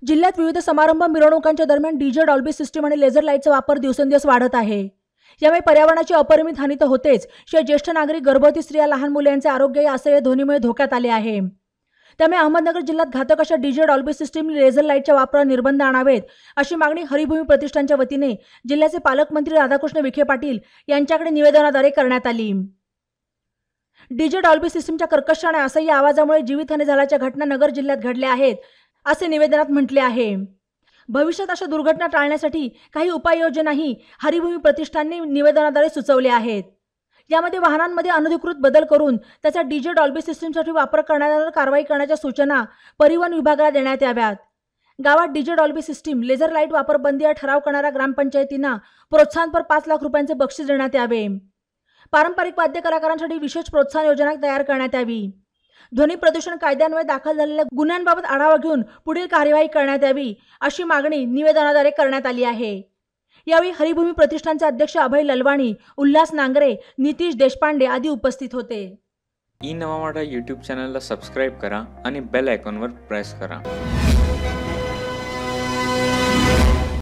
जिल्ह्यात विविध समारंभ मिरवणुकांच्या दरम्यान डीजे, डॉल्बी सिस्टीम आणि लेझर लाईटचा वापर दिवसेंदिवस वाढत आहे। यामुळे पर्यावरणाची अपरिमित हानी तर होतेच, शिवाय ज्येष्ठ नागरिक, गर्भवती स्त्रिया, लहान मुले यांचे आरोग्य या असह्य ध्वनीमुळे धोक्यात आले आहे। त्यामुळे अहमदनगर जिल्ह्यात घातक अशा डीजे, डॉल्बी सिस्टीम, लेझर लाईटच्या वापरावर निर्बंध आणावेत अशी मागणी हरिभूमी प्रतिष्ठानच्या वतीने जिल्ह्याचे पालकमंत्री राधाकृष्ण विखे पाटील यांच्याकडे निवेदनाद्वारे करण्यात आली। डीजे, डॉल्बी सिस्टीमच्या कर्कश आणि असह्य आवाजामुळे जीवितहानी झाल्याच्या घटना नगर जिल्ह्यात घडल्या आहेत असे निवेदनात म्हटले आहे। भविष्यात अशा दुर्घटना टाळण्यासाठी काही उपाययोजनाही हरिभूमी प्रतिष्ठानने निवेदनाद्वारे सुचवल्या आहेत। यामध्ये वाहनांमध्ये अनधिकृत बदल करून त्याचा डीजे, डॉल्बी सिस्टीमसाठी वापर करणाऱ्यांवर कारवाई करण्याच्या सूचना परिवहन विभागाला देण्यात याव्यात। गावात DJ, Dolby system, laser light वापर बंदी ठराव करणाऱ्या ग्रामपंचायतींना प्रोत्साहनपर 5 लाख रुपयांचे बक्षीस देण्यात यावे। पारंपरिक वाद्य कलाकारांसाठी विशेष प्रोत्साहन योजना तयार करण्यात यावी। ध्वनी प्रदूषण कायद्यान्वये दाखल झालेल्या गुन्ह्यांबाबत आढावा घेऊन पुढील कार्यवाही करण्यात यावी अशी मागणी निवेदनाद्वारे करण्यात आली आहे। यावेळी हरिभूमी प्रतिष्ठानचे अध्यक्ष अभय ललवाणी, उल्हास नांगरे, नितीश देशपांडे आदी उपस्थित होते। ई नवा मराठा यूट्यूब चॅनलला सबस्क्राइब करा आणि बेल आयकॉनवर प्रेस करा।